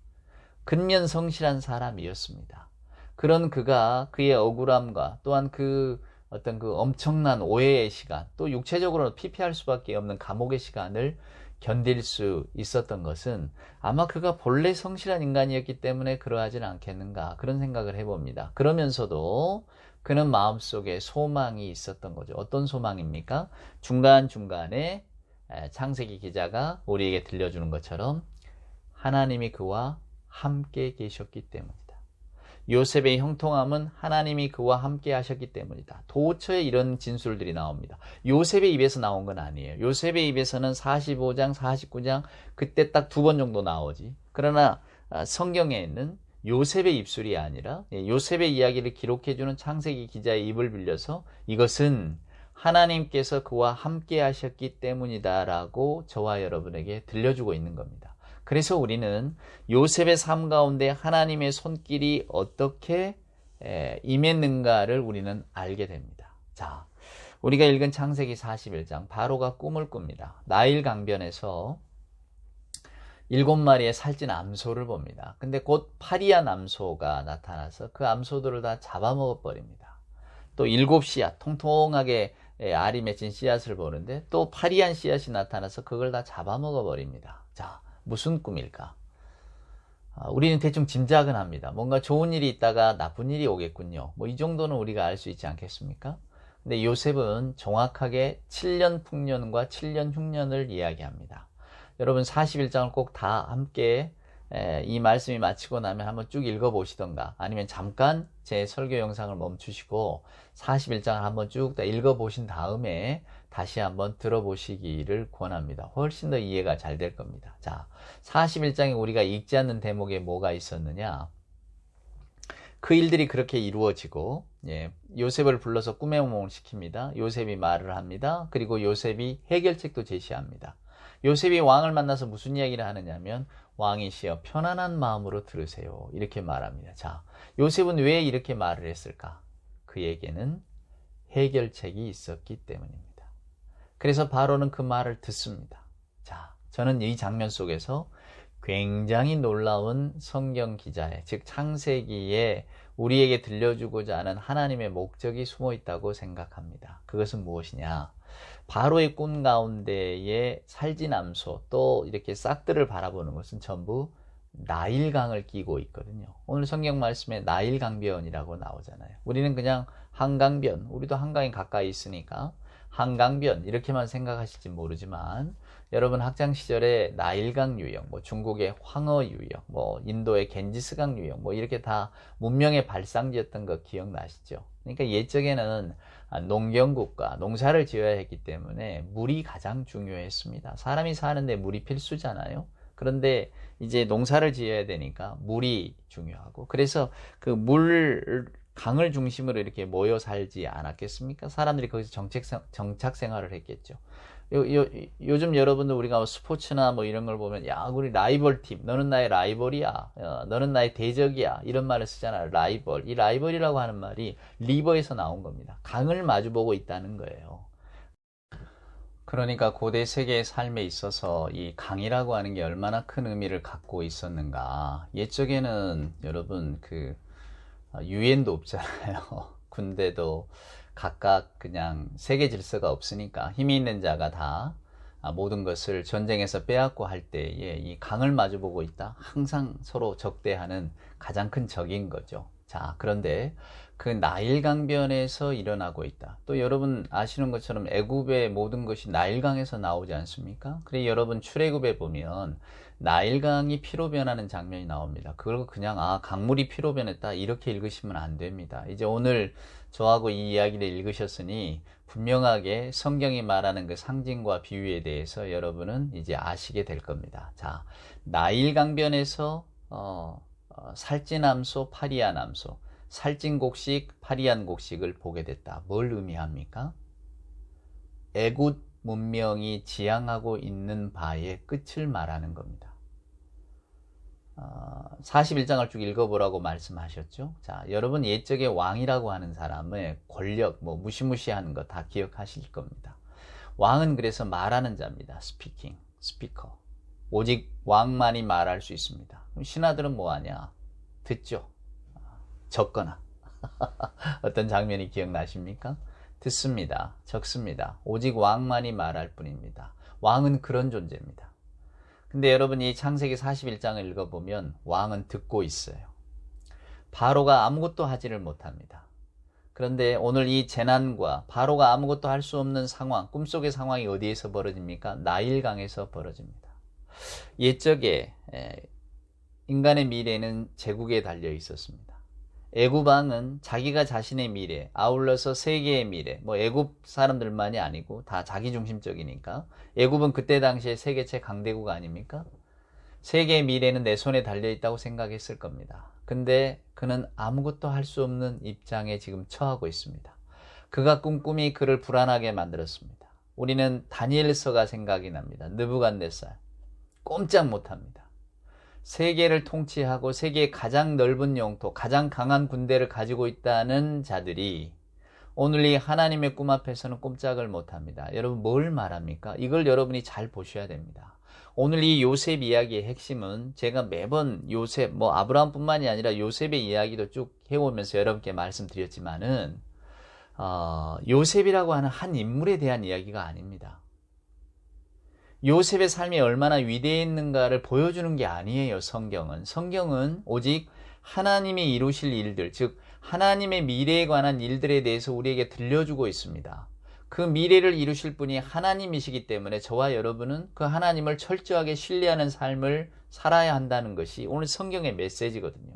근면성실한 사람이었습니다. 그런 그가 그의 억울함과 또한 그 어떤 그 엄청난 오해의 시간, 또 육체적으로 피폐할 수밖에 없는 감옥의 시간을 견딜 수 있었던 것은 아마 그가 본래 성실한 인간이었기 때문에 그러하지는 않겠는가, 그런 생각을 해봅니다. 그러면서도 그는 마음속에 소망이 있었던 거죠. 어떤 소망입니까? 중간중간에 창세기 기자가 우리에게 들려주는 것처럼 하나님이 그와 함께 계셨기 때문이다. 요셉의 형통함은 하나님이 그와 함께 하셨기 때문이다. 도처에 이런 진술들이 나옵니다. 요셉의 입에서 나온 건 아니에요. 요셉의 입에서는 45장, 49장 그때 딱 2번 정도 나오지. 그러나 성경에는 요셉의 입술이 아니라 요셉의 이야기를 기록해주는 창세기 기자의 입을 빌려서 이것은 하나님께서 그와 함께 하셨기 때문이다라고 저와 여러분에게 들려주고 있는 겁니다. 그래서 우리는 요셉의 삶 가운데 하나님의 손길이 어떻게 임했는가를 우리는 알게 됩니다. 자, 우리가 읽은 창세기 41장, 바로가 꿈을 꿉니다. 나일 강변에서 7마리의 살찐 암소를 봅니다. 근데 곧 파리한 암소가 나타나서 그 암소들을 다 잡아먹어 버립니다. 또 7씨앗, 통통하게 알이 맺힌 씨앗을 보는데 또 파리한 씨앗이 나타나서 그걸 다 잡아먹어 버립니다. 자, 무슨 꿈일까? 우리는 대충 짐작은 합니다. 뭔가 좋은 일이 있다가 나쁜 일이 오겠군요. 뭐 이 정도는 우리가 알 수 있지 않겠습니까? 근데 요셉은 정확하게 7년 풍년과 7년 흉년을 이야기합니다. 여러분 41장을 꼭 다 함께 이 말씀이 마치고 나면 한번 쭉 읽어보시던가 아니면 잠깐 제 설교 영상을 멈추시고 41장을 한번 쭉 다 읽어보신 다음에 다시 한번 들어보시기를 권합니다. 훨씬 더 이해가 잘 될 겁니다. 자, 41장에 우리가 읽지 않는 대목에 뭐가 있었느냐? 그 일들이 그렇게 이루어지고 요셉을 불러서 꿈의 모험을 시킵니다. 요셉이 말을 합니다. 그리고 요셉이 해결책도 제시합니다. 요셉이 왕을 만나서 무슨 이야기를 하느냐면 왕이시여 편안한 마음으로 들으세요. 이렇게 말합니다. 자, 요셉은 왜 이렇게 말을 했을까? 그에게는 해결책이 있었기 때문입니다. 그래서 바로는 그 말을 듣습니다. 자, 저는 이 장면 속에서 굉장히 놀라운 성경 기자의, 즉 창세기에 우리에게 들려주고자 하는 하나님의 목적이 숨어 있다고 생각합니다. 그것은 무엇이냐? 바로의 꿈 가운데에 살진암소 또 이렇게 싹들을 바라보는 것은 전부 나일강을 끼고 있거든요. 오늘 성경 말씀에 나일강변이라고 나오잖아요. 우리는 그냥 한강변, 우리도 한강이 가까이 있으니까 한강변 이렇게만 생각하실지 모르지만 여러분 학창시절에 나일강 유역, 뭐 중국의 황허 유역, 뭐 인도의 겐지스강 유역, 뭐 이렇게 다 문명의 발상지였던 거 기억나시죠? 그러니까 옛적에는 농경국가, 농사를 지어야 했기 때문에 물이 가장 중요했습니다. 사람이 사는데 물이 필수잖아요. 그런데 이제 농사를 지어야 되니까 물이 중요하고, 그래서 그 강을 중심으로 이렇게 모여 살지 않았겠습니까? 사람들이 거기서 정착 생활을 했겠죠. 요즘 여러분들 우리가 스포츠나 뭐 이런 걸 보면, 야, 우리 라이벌 팀, 너는 나의 라이벌이야, 너는 나의 대적이야, 이런 말을 쓰잖아요. 라이벌. 이 라이벌이라고 하는 말이 리버에서 나온 겁니다. 강을 마주보고 있다는 거예요. 그러니까 고대 세계의 삶에 있어서 이 강이라고 하는 게 얼마나 큰 의미를 갖고 있었는가. 옛적에는 여러분 유엔도 없잖아요. 군대도 각각 그냥 세계 질서가 없으니까 힘이 있는 자가 다 모든 것을 전쟁에서 빼앗고 할 때에 이 강을 마주보고 있다. 항상 서로 적대하는 가장 큰 적인 거죠. 자, 그런데 그 나일강변에서 일어나고 있다. 또 여러분 아시는 것처럼 애굽의 모든 것이 나일강에서 나오지 않습니까? 그래 여러분 출애굽에 보면 나일강이 피로 변하는 장면이 나옵니다. 그걸 그냥 강물이 피로 변했다 이렇게 읽으시면 안 됩니다. 이제 오늘 저하고 이 이야기를 읽으셨으니 분명하게 성경이 말하는 그 상징과 비유에 대해서 여러분은 이제 아시게 될 겁니다. 자, 나일강변에서 살진암소, 파리안암소, 살진곡식, 파리안곡식을 보게 됐다. 뭘 의미합니까? 애굽 문명이 지향하고 있는 바의 끝을 말하는 겁니다. 41장을 쭉 읽어보라고 말씀하셨죠. 자, 여러분 옛적에 왕이라고 하는 사람의 권력, 뭐 무시무시한 거 다 기억하실 겁니다. 왕은 그래서 말하는 자입니다. 스피커. 오직 왕만이 말할 수 있습니다. 그럼 신하들은 뭐하냐? 듣죠. 적거나. 어떤 장면이 기억나십니까? 듣습니다. 적습니다. 오직 왕만이 말할 뿐입니다. 왕은 그런 존재입니다. 근데 여러분 이 창세기 41장을 읽어보면 왕은 듣고 있어요. 바로가 아무것도 하지를 못합니다. 그런데 오늘 이 재난과 바로가 아무것도 할 수 없는 상황, 꿈속의 상황이 어디에서 벌어집니까? 나일강에서 벌어집니다. 옛적에 인간의 미래는 제국에 달려 있었습니다. 애굽 왕은 자기가 자신의 미래, 아울러서 세계의 미래, 뭐 애굽 사람들만이 아니고 다 자기중심적이니까 애굽은 그때 당시에 세계 최강대국 아닙니까? 세계의 미래는 내 손에 달려있다고 생각했을 겁니다. 근데 그는 아무것도 할 수 없는 입장에 지금 처하고 있습니다. 그가 꿈이 그를 불안하게 만들었습니다. 우리는 다니엘서가 생각이 납니다. 느부갓네살. 꼼짝 못합니다. 세계를 통치하고 세계의 가장 넓은 영토, 가장 강한 군대를 가지고 있다는 자들이 오늘 이 하나님의 꿈 앞에서는 꼼짝을 못합니다. 여러분 뭘 말합니까? 이걸 여러분이 잘 보셔야 됩니다. 오늘 이 요셉 이야기의 핵심은 제가 매번 요셉, 뭐 아브라함뿐만이 아니라 요셉의 이야기도 쭉 해오면서 여러분께 말씀드렸지만은 요셉이라고 하는 한 인물에 대한 이야기가 아닙니다. 요셉의 삶이 얼마나 위대했는가를 보여주는 게 아니에요. 성경은 오직 하나님이 이루실 일들, 즉 하나님의 미래에 관한 일들에 대해서 우리에게 들려주고 있습니다. 그 미래를 이루실 분이 하나님이시기 때문에 저와 여러분은 그 하나님을 철저하게 신뢰하는 삶을 살아야 한다는 것이 오늘 성경의 메시지거든요.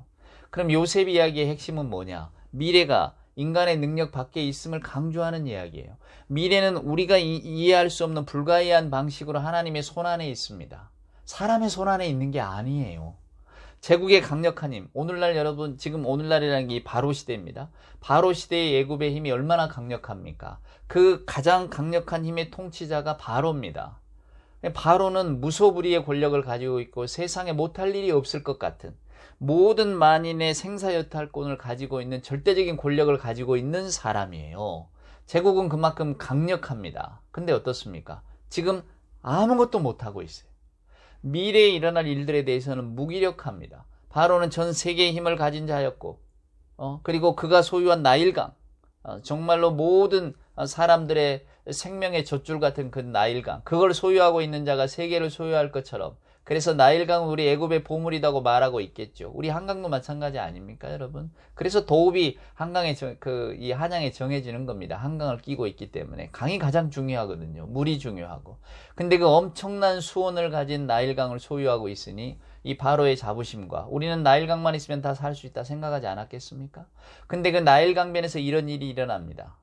그럼 요셉 이야기의 핵심은 뭐냐? 미래가 인간의 능력 밖에 있음을 강조하는 이야기예요. 미래는 우리가 이해할 수 없는 불가이한 방식으로 하나님의 손안에 있습니다. 사람의 손안에 있는 게 아니에요. 제국의 강력한 힘, 오늘날 여러분 지금 오늘날이라는 게 바로 시대입니다. 바로 시대의 애굽의 힘이 얼마나 강력합니까? 그 가장 강력한 힘의 통치자가 바로입니다. 바로는 무소불위의 권력을 가지고 있고 세상에 못할 일이 없을 것 같은 모든 만인의 생사여탈권을 가지고 있는 절대적인 권력을 가지고 있는 사람이에요. 제국은 그만큼 강력합니다. 근데 어떻습니까? 지금 아무것도 못하고 있어요. 미래에 일어날 일들에 대해서는 무기력합니다. 바로는 전 세계의 힘을 가진 자였고, 그리고 그가 소유한 나일강, 정말로 모든 사람들의 생명의 젖줄 같은 그 나일강, 그걸 소유하고 있는 자가 세계를 소유할 것처럼, 그래서 나일강은 우리 애굽의 보물이라고 말하고 있겠죠. 우리 한강도 마찬가지 아닙니까, 여러분? 그래서 도읍이 한강에 이 한양에 정해지는 겁니다. 한강을 끼고 있기 때문에 강이 가장 중요하거든요. 물이 중요하고. 근데 그 엄청난 수온을 가진 나일강을 소유하고 있으니 이 바로의 자부심과 우리는 나일강만 있으면 다 살 수 있다 생각하지 않았겠습니까? 근데 그 나일강변에서 이런 일이 일어납니다.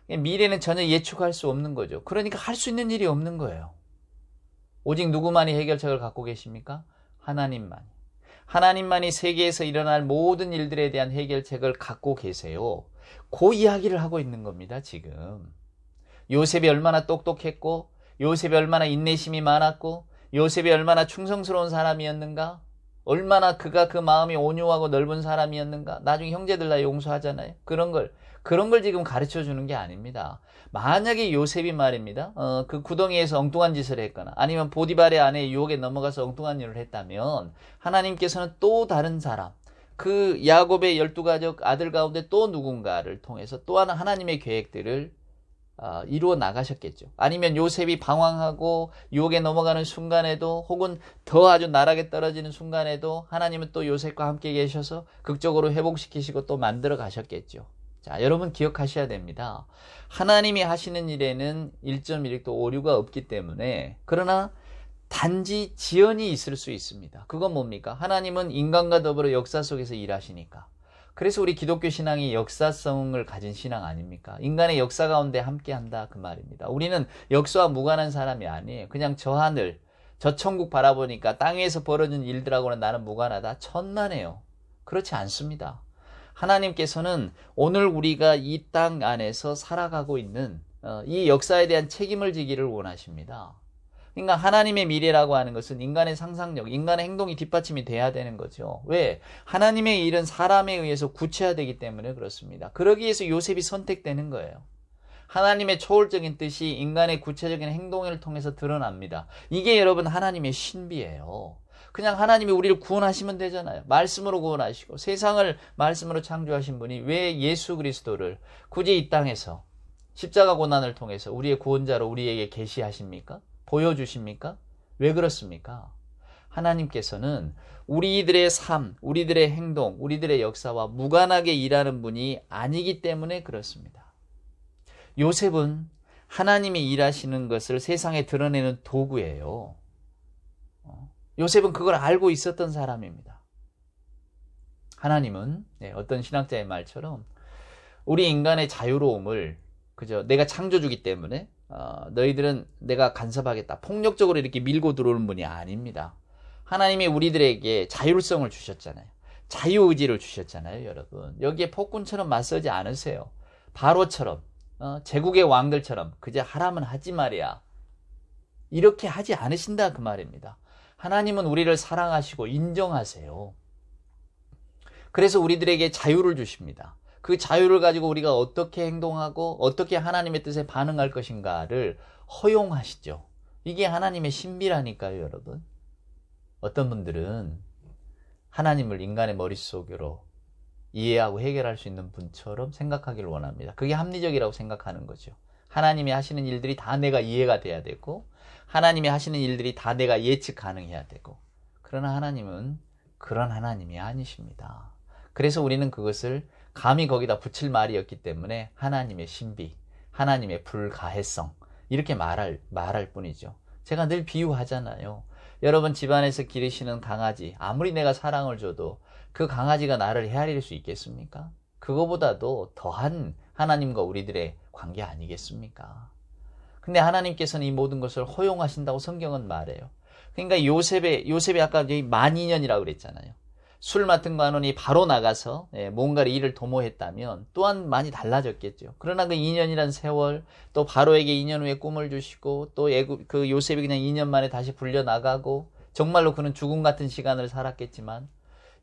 미래는 전혀 예측할 수 없는 거죠. 그러니까 할 수 있는 일이 없는 거예요. 오직 누구만이 해결책을 갖고 계십니까? 하나님만이. 하나님만이 세계에서 일어날 모든 일들에 대한 해결책을 갖고 계세요. 그 이야기를 하고 있는 겁니다, 지금. 요셉이 얼마나 똑똑했고, 요셉이 얼마나 인내심이 많았고, 요셉이 얼마나 충성스러운 사람이었는가? 얼마나 그가 그 마음이 온유하고 넓은 사람이었는가? 나중에 형제들 다 용서하잖아요. 그런 걸 지금 가르쳐 주는 게 아닙니다. 만약에 요셉이 말입니다. 그 구덩이에서 엉뚱한 짓을 했거나 아니면 보디발의 아내의 유혹에 넘어가서 엉뚱한 일을 했다면 하나님께서는 또 다른 사람, 그 야곱의 12가족 아들 가운데 또 누군가를 통해서 또 하나님의 계획들을 이루어 나가셨겠죠. 아니면 요셉이 방황하고 유혹에 넘어가는 순간에도 혹은 더 아주 나락에 떨어지는 순간에도 하나님은 또 요셉과 함께 계셔서 극적으로 회복시키시고 또 만들어 가셨겠죠. 자, 여러분 기억하셔야 됩니다. 하나님이 하시는 일에는 1.1도 오류가 없기 때문에 그러나 단지 지연이 있을 수 있습니다. 그건 뭡니까? 하나님은 인간과 더불어 역사 속에서 일하시니까. 그래서 우리 기독교 신앙이 역사성을 가진 신앙 아닙니까? 인간의 역사 가운데 함께한다 그 말입니다. 우리는 역사와 무관한 사람이 아니에요. 그냥 저 하늘, 저 천국 바라보니까 땅 위에서 벌어진 일들하고는 나는 무관하다. 천만에요. 그렇지 않습니다. 하나님께서는 오늘 우리가 이 땅 안에서 살아가고 있는 이 역사에 대한 책임을 지기를 원하십니다. 그러니까 하나님의 미래라고 하는 것은 인간의 상상력, 인간의 행동이 뒷받침이 돼야 되는 거죠. 왜? 하나님의 일은 사람에 의해서 구체화되기 때문에 그렇습니다. 그러기 위해서 요셉이 선택되는 거예요. 하나님의 초월적인 뜻이 인간의 구체적인 행동을 통해서 드러납니다. 이게 여러분 하나님의 신비예요. 그냥 하나님이 우리를 구원하시면 되잖아요. 말씀으로 구원하시고 세상을 말씀으로 창조하신 분이 왜 예수 그리스도를 굳이 이 땅에서 십자가 고난을 통해서 우리의 구원자로 우리에게 계시하십니까? 보여주십니까? 왜 그렇습니까? 하나님께서는 우리들의 삶, 우리들의 행동, 우리들의 역사와 무관하게 일하는 분이 아니기 때문에 그렇습니다. 요셉은 하나님이 일하시는 것을 세상에 드러내는 도구예요. 요셉은 그걸 알고 있었던 사람입니다. 하나님은 어떤 신학자의 말처럼 우리 인간의 자유로움을 그저 내가 창조주기 때문에 너희들은 내가 간섭하겠다. 폭력적으로 이렇게 밀고 들어오는 분이 아닙니다. 하나님이 우리들에게 자율성을 주셨잖아요. 자유의지를 주셨잖아요, 여러분. 여기에 폭군처럼 맞서지 않으세요. 바로처럼, 제국의 왕들처럼 그저 하라면 하지 말이야. 이렇게 하지 않으신다 그 말입니다. 하나님은 우리를 사랑하시고 인정하세요. 그래서 우리들에게 자유를 주십니다. 그 자유를 가지고 우리가 어떻게 행동하고 어떻게 하나님의 뜻에 반응할 것인가를 허용하시죠. 이게 하나님의 신비라니까요, 여러분. 어떤 분들은 하나님을 인간의 머릿속으로 이해하고 해결할 수 있는 분처럼 생각하기를 원합니다. 그게 합리적이라고 생각하는 거죠. 하나님이 하시는 일들이 다 내가 이해가 돼야 되고 하나님이 하시는 일들이 다 내가 예측 가능해야 되고 그러나 하나님은 그런 하나님이 아니십니다. 그래서 우리는 그것을 감히 거기다 붙일 말이었기 때문에 하나님의 신비, 하나님의 불가해성 이렇게 말할 뿐이죠. 제가 늘 비유하잖아요. 여러분 집안에서 기르시는 강아지 아무리 내가 사랑을 줘도 그 강아지가 나를 헤아릴 수 있겠습니까? 그거보다도 더한 하나님과 우리들의 관계 아니겠습니까? 근데 하나님께서는 이 모든 것을 허용하신다고 성경은 말해요. 그러니까 요셉이 아까 여기 만 2년이라고 그랬잖아요. 술 맡은 관원이 바로 나가서 뭔가를 일을 도모했다면 또한 많이 달라졌겠죠. 그러나 그 2년이란 세월 또 바로에게 2년 후에 꿈을 주시고 또 그 요셉이 그냥 2년 만에 다시 불려나가고 정말로 그는 죽음 같은 시간을 살았겠지만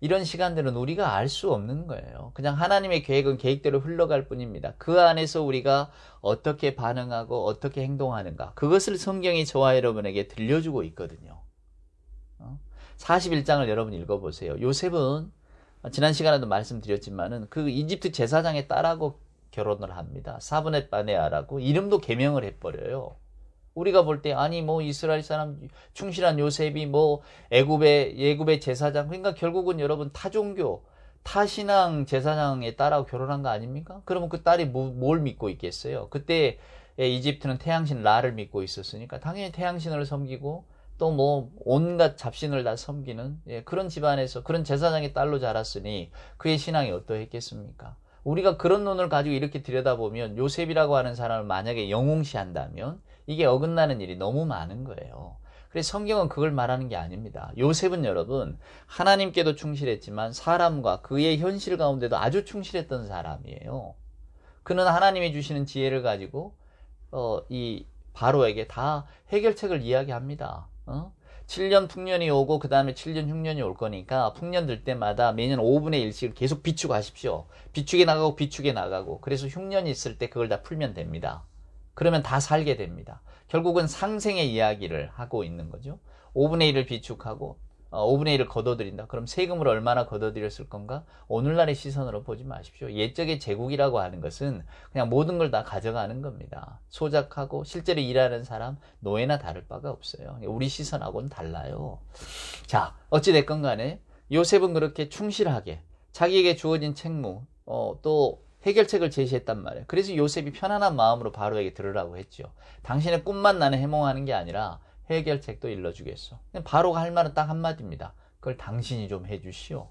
이런 시간들은 우리가 알 수 없는 거예요. 그냥 하나님의 계획은 계획대로 흘러갈 뿐입니다. 그 안에서 우리가 어떻게 반응하고 어떻게 행동하는가 그것을 성경이 저와 여러분에게 들려주고 있거든요. 41장을 여러분 읽어보세요. 요셉은 지난 시간에도 말씀드렸지만은 그 이집트 제사장의 딸하고 결혼을 합니다. 사브넷 바네아라고 이름도 개명을 해버려요. 우리가 볼 때 아니 뭐 이스라엘 사람 충실한 요셉이 뭐 예굽의 제사장, 그러니까 결국은 여러분 타종교 타신앙 제사장의 딸하고 결혼한 거 아닙니까? 그러면 그 딸이 뭘 믿고 있겠어요? 그때 이집트는 태양신 라를 믿고 있었으니까 당연히 태양신을 섬기고 또 뭐 온갖 잡신을 다 섬기는 그런 집안에서 그런 제사장의 딸로 자랐으니 그의 신앙이 어떠했겠습니까? 우리가 그런 눈을 가지고 이렇게 들여다보면 요셉이라고 하는 사람을 만약에 영웅시한다면 이게 어긋나는 일이 너무 많은 거예요. 그래서 성경은 그걸 말하는 게 아닙니다. 요셉은 여러분 하나님께도 충실했지만 사람과 그의 현실 가운데도 아주 충실했던 사람이에요. 그는 하나님이 주시는 지혜를 가지고 이 바로에게 다 해결책을 이야기합니다. 7년 풍년이 오고 그 다음에 7년 흉년이 올 거니까 풍년 들 때마다 매년 5분의 1씩을 계속 비추고 하십시오. 비추게 나가고 비추게 나가고 그래서 흉년이 있을 때 그걸 다 풀면 됩니다. 그러면 다 살게 됩니다. 결국은 상생의 이야기를 하고 있는 거죠. 5분의 1을 비축하고 5분의 1을 거둬들인다. 그럼 세금을 얼마나 거둬들였을 건가? 오늘날의 시선으로 보지 마십시오. 옛적의 제국이라고 하는 것은 그냥 모든 걸 다 가져가는 겁니다. 소작하고 실제로 일하는 사람, 노예나 다를 바가 없어요. 우리 시선하고는 달라요. 자, 어찌됐건 간에 요셉은 그렇게 충실하게 자기에게 주어진 책무, 또 해결책을 제시했단 말이에요. 그래서 요셉이 편안한 마음으로 바로에게 들으라고 했죠. 당신의 꿈만 나는 해몽하는 게 아니라 해결책도 일러주겠어. 바로가 할 말은 딱 한마디입니다. 그걸 당신이 좀 해주시오.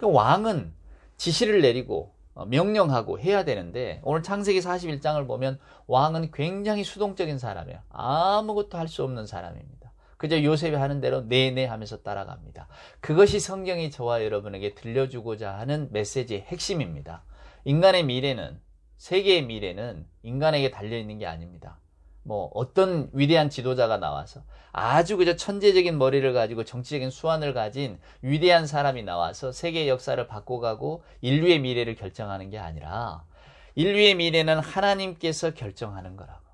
왕은 지시를 내리고 명령하고 해야 되는데 오늘 창세기 41장을 보면 왕은 굉장히 수동적인 사람이에요. 아무것도 할 수 없는 사람입니다. 그저 요셉이 하는 대로 네네 하면서 따라갑니다. 그것이 성경이 저와 여러분에게 들려주고자 하는 메시지의 핵심입니다. 인간의 미래는, 세계의 미래는 인간에게 달려있는 게 아닙니다. 뭐 어떤 위대한 지도자가 나와서 아주 그저 천재적인 머리를 가지고 정치적인 수완을 가진 위대한 사람이 나와서 세계의 역사를 바꿔가고 인류의 미래를 결정하는 게 아니라 인류의 미래는 하나님께서 결정하는 거라고.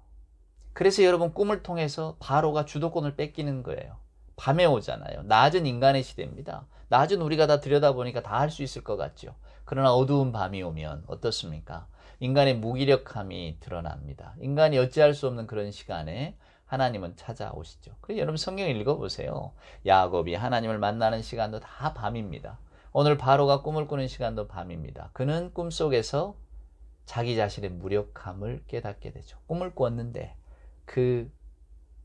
그래서 여러분 꿈을 통해서 바로가 주도권을 뺏기는 거예요. 밤에 오잖아요. 낮은 인간의 시대입니다. 낮은 우리가 다 들여다보니까 다 할 수 있을 것 같죠. 그러나 어두운 밤이 오면 어떻습니까? 인간의 무기력함이 드러납니다. 인간이 어찌할 수 없는 그런 시간에 하나님은 찾아오시죠. 그래서 여러분 성경을 읽어보세요. 야곱이 하나님을 만나는 시간도 다 밤입니다. 오늘 바로가 꿈을 꾸는 시간도 밤입니다. 그는 꿈속에서 자기 자신의 무력함을 깨닫게 되죠. 꿈을 꿨는데 그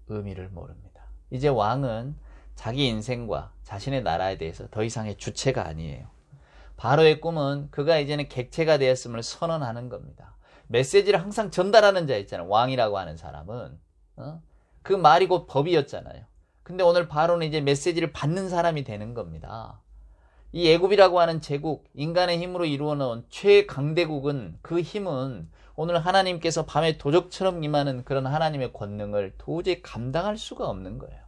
의미를 모릅니다. 이제 왕은 자기 인생과 자신의 나라에 대해서 더 이상의 주체가 아니에요. 바로의 꿈은 그가 이제는 객체가 되었음을 선언하는 겁니다. 메시지를 항상 전달하는 자 있잖아요. 왕이라고 하는 사람은 그 말이 곧 법이었잖아요. 근데 오늘 바로는 이제 메시지를 받는 사람이 되는 겁니다. 이 애굽이라고 하는 제국, 인간의 힘으로 이루어놓은 최강대국은 그 힘은 오늘 하나님께서 밤에 도적처럼 임하는 그런 하나님의 권능을 도저히 감당할 수가 없는 거예요.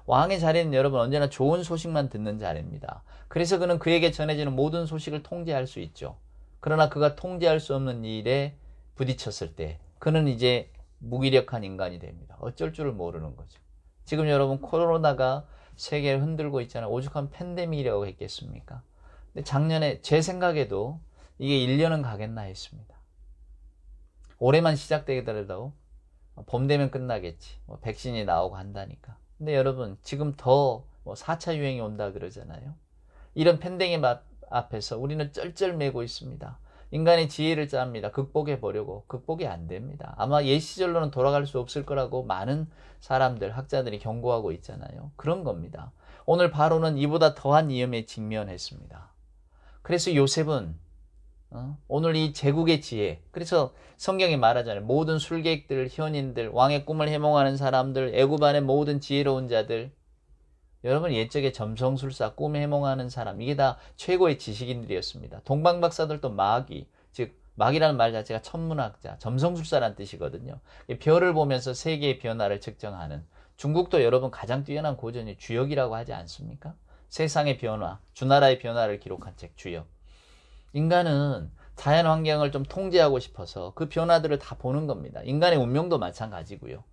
왕의 자리는 여러분 언제나 좋은 소식만 듣는 자리입니다. 그래서 그는 그에게 전해지는 모든 소식을 통제할 수 있죠. 그러나 그가 통제할 수 없는 일에 부딪혔을 때 그는 이제 무기력한 인간이 됩니다. 어쩔 줄을 모르는 거죠. 지금 여러분 코로나가 세계를 흔들고 있잖아요. 오죽하면 팬데믹이라고 했겠습니까? 근데 작년에 제 생각에도 이게 1년은 가겠나 했습니다. 올해만 시작되더라도 봄 되면 끝나겠지. 백신이 나오고 한다니까. 근데 여러분 지금 더 4차 유행이 온다 그러잖아요. 이런 팬데믹 앞에서 우리는 쩔쩔매고 있습니다. 인간의 지혜를 짭니다. 극복해 보려고. 극복이 안 됩니다. 아마 옛 시절로는 돌아갈 수 없을 거라고 많은 사람들, 학자들이 경고하고 있잖아요. 그런 겁니다. 오늘 바로는 이보다 더한 위험에 직면했습니다. 그래서 요셉은 오늘 이 제국의 지혜, 그래서 성경이 말하잖아요. 모든 술객들, 현인들, 왕의 꿈을 해몽하는 사람들, 애굽 안의 모든 지혜로운 자들, 여러분 옛적에 점성술사, 꿈 해몽하는 사람, 이게 다 최고의 지식인들이었습니다. 동방박사들도 마귀, 즉 마귀라는 말 자체가 천문학자, 점성술사라는 뜻이거든요. 별을 보면서 세계의 변화를 측정하는, 중국도 여러분 가장 뛰어난 고전이 주역이라고 하지 않습니까? 세상의 변화, 주나라의 변화를 기록한 책 주역. 인간은 자연 환경을 좀 통제하고 싶어서 그 변화들을 다 보는 겁니다. 인간의 운명도 마찬가지고요.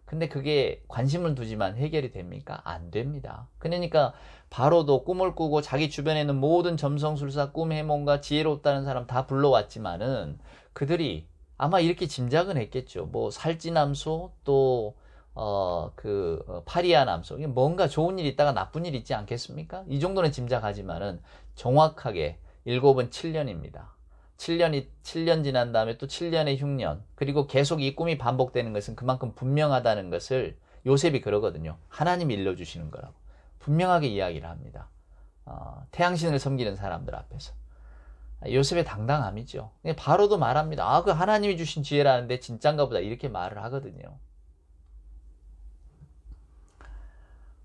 근데 그게 관심을 두지만 해결이 됩니까? 안 됩니다. 그러니까 바로도 꿈을 꾸고 자기 주변에 있는 모든 점성술사, 꿈해몽가, 지혜롭다는 사람 다 불러왔지만은 그들이 아마 이렇게 짐작은 했겠죠. 뭐 살찌남소 또 파리아남소, 뭔가 좋은 일 있다가 나쁜 일 있지 않겠습니까? 이 정도는 짐작하지만은 정확하게 7은 7년입니다. 7년 지난 다음에 또 7년에 흉년, 그리고 계속 이 꿈이 반복되는 것은 그만큼 분명하다는 것을 요셉이 그러거든요. 하나님이 일러주시는 거라고 분명하게 이야기를 합니다. 태양신을 섬기는 사람들 앞에서. 요셉의 당당함이죠. 바로도 말합니다. 그 하나님이 주신 지혜라는데 진짠가 보다, 이렇게 말을 하거든요.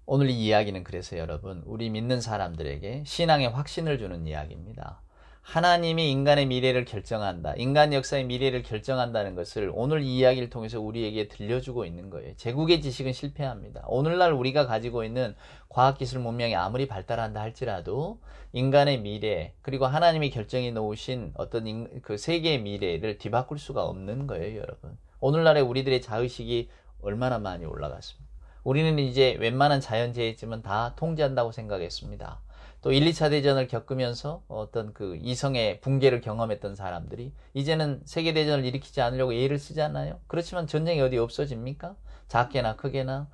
오늘 이 이야기는 그래서 여러분, 우리 믿는 사람들에게 신앙의 확신을 주는 이야기입니다. 하나님이 인간의 미래를 결정한다, 인간 역사의 미래를 결정한다는 것을 오늘 이 이야기를 통해서 우리에게 들려주고 있는 거예요. 제국의 지식은 실패합니다. 오늘날 우리가 가지고 있는 과학기술 문명이 아무리 발달한다 할지라도 인간의 미래, 그리고 하나님이 결정해 놓으신 어떤 그 세계의 미래를 뒤바꿀 수가 없는 거예요, 여러분. 오늘날의 우리들의 자의식이 얼마나 많이 올라갔습니까? 우리는 이제 웬만한 자연재해쯤은 다 통제한다고 생각했습니다. 또 1, 2차 대전을 겪으면서 어떤 그 이성의 붕괴를 경험했던 사람들이 이제는 세계대전을 일으키지 않으려고 예를 쓰잖아요. 그렇지만 전쟁이 어디 없어집니까? 작게나 크게나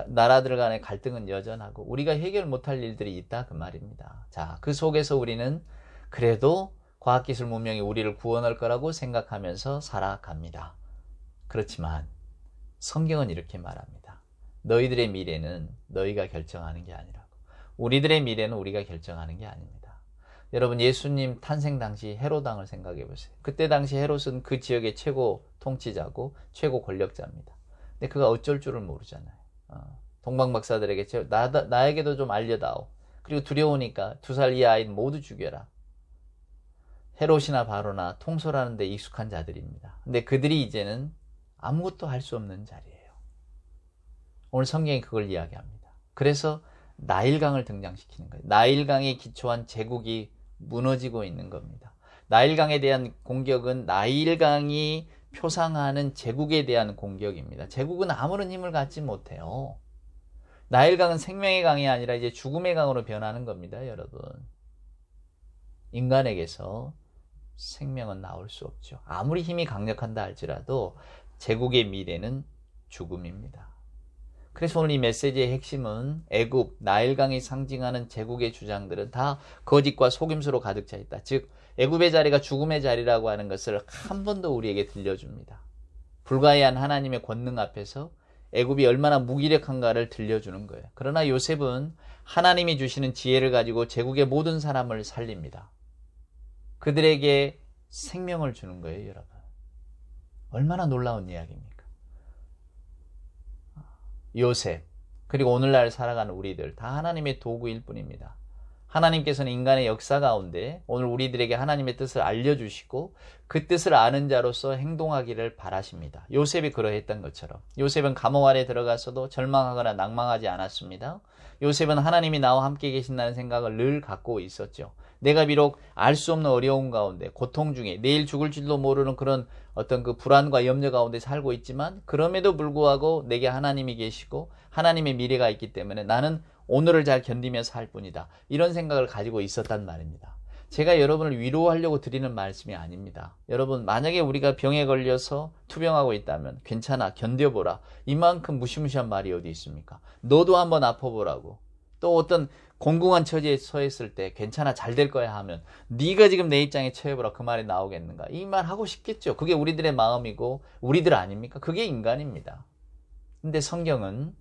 나라들 간의 갈등은 여전하고 우리가 해결 못할 일들이 있다, 그 말입니다. 자, 그 속에서 우리는 그래도 과학기술 문명이 우리를 구원할 거라고 생각하면서 살아갑니다. 그렇지만 성경은 이렇게 말합니다. 너희들의 미래는 너희가 결정하는 게 아니라고. 우리들의 미래는 우리가 결정하는 게 아닙니다. 여러분, 예수님 탄생 당시 헤롯 왕을 생각해 보세요. 그때 당시 헤롯은 그 지역의 최고 통치자고 최고 권력자입니다. 근데 그가 어쩔 줄을 모르잖아요. 동방박사들에게 나에게도 좀 알려다오. 그리고 두려우니까 2살 이하 아이는 모두 죽여라. 헤롯이나 바로나 통솔하는 데 익숙한 자들입니다. 근데 그들이 이제는 아무것도 할 수 없는 자리예요. 오늘 성경이 그걸 이야기합니다. 그래서 나일강을 등장시키는 거예요. 나일강에 기초한 제국이 무너지고 있는 겁니다. 나일강에 대한 공격은 나일강이 표상하는 제국에 대한 공격입니다. 제국은 아무런 힘을 갖지 못해요. 나일강은 생명의 강이 아니라 이제 죽음의 강으로 변하는 겁니다, 여러분. 인간에게서 생명은 나올 수 없죠. 아무리 힘이 강력한다 할지라도 제국의 미래는 죽음입니다. 그래서 오늘 이 메시지의 핵심은 애굽, 나일강이 상징하는 제국의 주장들은 다 거짓과 속임수로 가득 차 있다. 즉 애굽의 자리가 죽음의 자리라고 하는 것을 한 번 더 우리에게 들려줍니다. 불가해한 하나님의 권능 앞에서 애굽이 얼마나 무기력한가를 들려주는 거예요. 그러나 요셉은 하나님이 주시는 지혜를 가지고 제국의 모든 사람을 살립니다. 그들에게 생명을 주는 거예요, 여러분. 얼마나 놀라운 이야기입니까? 요셉, 그리고 오늘날 살아가는 우리들 다 하나님의 도구일 뿐입니다. 하나님께서는 인간의 역사 가운데 오늘 우리들에게 하나님의 뜻을 알려주시고 그 뜻을 아는 자로서 행동하기를 바라십니다. 요셉이 그러했던 것처럼 요셉은 감옥 안에 들어가서도 절망하거나 낭망하지 않았습니다. 요셉은 하나님이 나와 함께 계신다는 생각을 늘 갖고 있었죠. 내가 비록 알 수 없는 어려움 가운데, 고통 중에 내일 죽을 줄도 모르는 그런 어떤 그 불안과 염려 가운데 살고 있지만 그럼에도 불구하고 내게 하나님이 계시고 하나님의 미래가 있기 때문에 나는 오늘을 잘 견디며 살 뿐이다. 이런 생각을 가지고 있었단 말입니다. 제가 여러분을 위로하려고 드리는 말씀이 아닙니다. 여러분, 만약에 우리가 병에 걸려서 투병하고 있다면 괜찮아, 견뎌보라. 이만큼 무시무시한 말이 어디 있습니까? 너도 한번 아파보라고. 또 어떤 공공한 처지에 처했을 때 괜찮아, 잘 될 거야 하면 네가 지금 내 입장에 처해보라, 그 말이 나오겠는가? 이 말 하고 싶겠죠. 그게 우리들의 마음이고 우리들 아닙니까? 그게 인간입니다. 근데 성경은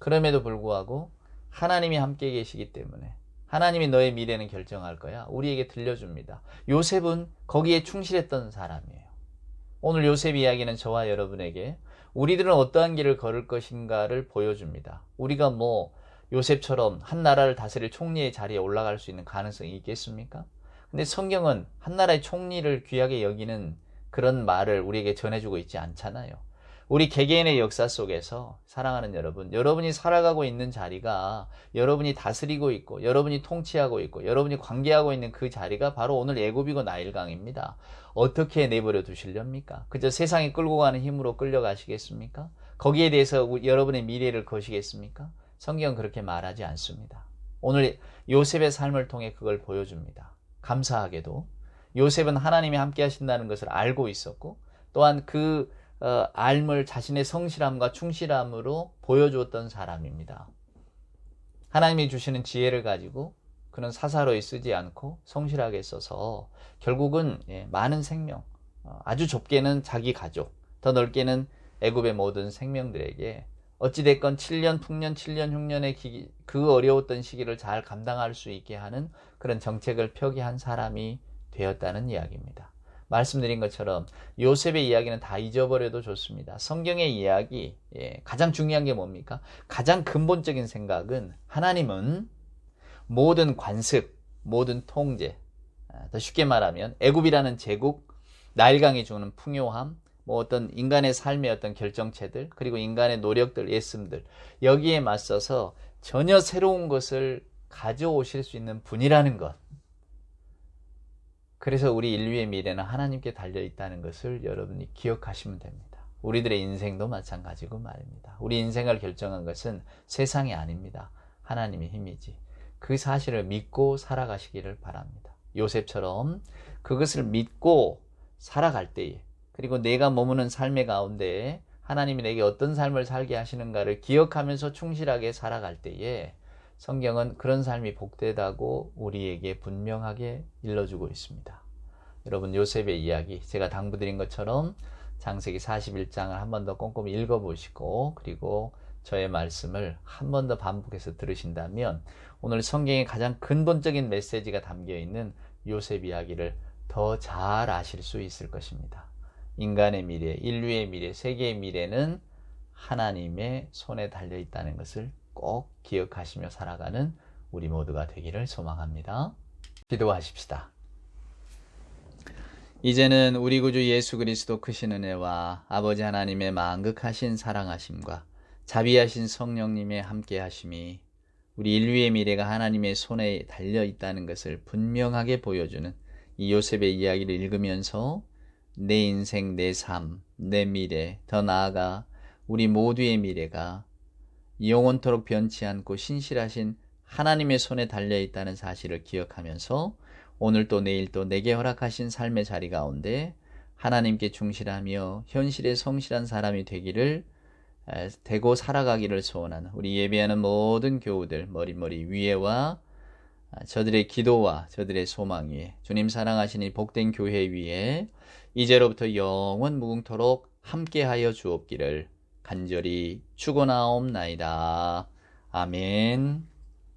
그럼에도 불구하고 하나님이 함께 계시기 때문에 하나님이 너의 미래는 결정할 거야, 우리에게 들려줍니다. 요셉은 거기에 충실했던 사람이에요. 오늘 요셉 이야기는 저와 여러분에게 우리들은 어떠한 길을 걸을 것인가를 보여줍니다. 우리가 요셉처럼 한 나라를 다스릴 총리의 자리에 올라갈 수 있는 가능성이 있겠습니까? 근데 성경은 한 나라의 총리를 귀하게 여기는 그런 말을 우리에게 전해주고 있지 않잖아요. 우리 개개인의 역사 속에서 사랑하는 여러분, 여러분이 살아가고 있는 자리가, 여러분이 다스리고 있고 여러분이 통치하고 있고 여러분이 관계하고 있는 그 자리가 바로 오늘 애굽이고 나일강입니다. 어떻게 내버려 두시렵니까? 그저 세상이 끌고 가는 힘으로 끌려가시겠습니까? 거기에 대해서 여러분의 미래를 거시겠습니까? 성경은 그렇게 말하지 않습니다. 오늘 요셉의 삶을 통해 그걸 보여줍니다. 감사하게도 요셉은 하나님이 함께 하신다는 것을 알고 있었고, 또한 그 알을 자신의 성실함과 충실함으로 보여주었던 사람입니다. 하나님이 주시는 지혜를 가지고 그는 사사로이 쓰지 않고 성실하게 써서 결국은 많은 생명, 아주 좁게는 자기 가족, 더 넓게는 애굽의 모든 생명들에게 어찌됐건 7년, 풍년, 7년, 흉년의 그 어려웠던 시기를 잘 감당할 수 있게 하는 그런 정책을 표기한 사람이 되었다는 이야기입니다. 말씀드린 것처럼 요셉의 이야기는 다 잊어버려도 좋습니다. 성경의 이야기, 가장 중요한 게 뭡니까? 가장 근본적인 생각은 하나님은 모든 관습, 모든 통제, 더 쉽게 말하면 애굽이라는 제국, 나일강이 주는 풍요함, 어떤 인간의 삶의 어떤 결정체들, 그리고 인간의 노력들, 애씀들, 여기에 맞서서 전혀 새로운 것을 가져오실 수 있는 분이라는 것. 그래서 우리 인류의 미래는 하나님께 달려있다는 것을 여러분이 기억하시면 됩니다. 우리들의 인생도 마찬가지고 말입니다. 우리 인생을 결정한 것은 세상이 아닙니다. 하나님의 힘이지. 그 사실을 믿고 살아가시기를 바랍니다. 요셉처럼 그것을 믿고 살아갈 때에, 그리고 내가 머무는 삶의 가운데 하나님이 내게 어떤 삶을 살게 하시는가를 기억하면서 충실하게 살아갈 때에 성경은 그런 삶이 복되다고 우리에게 분명하게 일러주고 있습니다. 여러분, 요셉의 이야기, 제가 당부드린 것처럼 창세기 41장을 한 번 더 꼼꼼히 읽어보시고, 그리고 저의 말씀을 한 번 더 반복해서 들으신다면 오늘 성경의 가장 근본적인 메시지가 담겨있는 요셉 이야기를 더 잘 아실 수 있을 것입니다. 인간의 미래, 인류의 미래, 세계의 미래는 하나님의 손에 달려있다는 것을 꼭 기억하시며 살아가는 우리 모두가 되기를 소망합니다. 기도하십시다. 이제는 우리 구주 예수 그리스도 크신 은혜와 아버지 하나님의 만극하신 사랑하심과 자비하신 성령님의 함께하심이 우리 인류의 미래가 하나님의 손에 달려있다는 것을 분명하게 보여주는 이 요셉의 이야기를 읽으면서 내 인생, 내 삶, 내 미래, 더 나아가 우리 모두의 미래가 영원토록 변치 않고 신실하신 하나님의 손에 달려있다는 사실을 기억하면서 오늘 또 내일 또 내게 허락하신 삶의 자리 가운데 하나님께 충실하며 현실에 성실한 사람이 되고 살아가기를 소원하는 우리 예배하는 모든 교우들 머리 위에와 저들의 기도와 저들의 소망 위에, 주님 사랑하신 이 복된 교회 위에 이제로부터 영원 무궁토록 함께하여 주옵기를 간절히 축원하옵나이다. 아멘.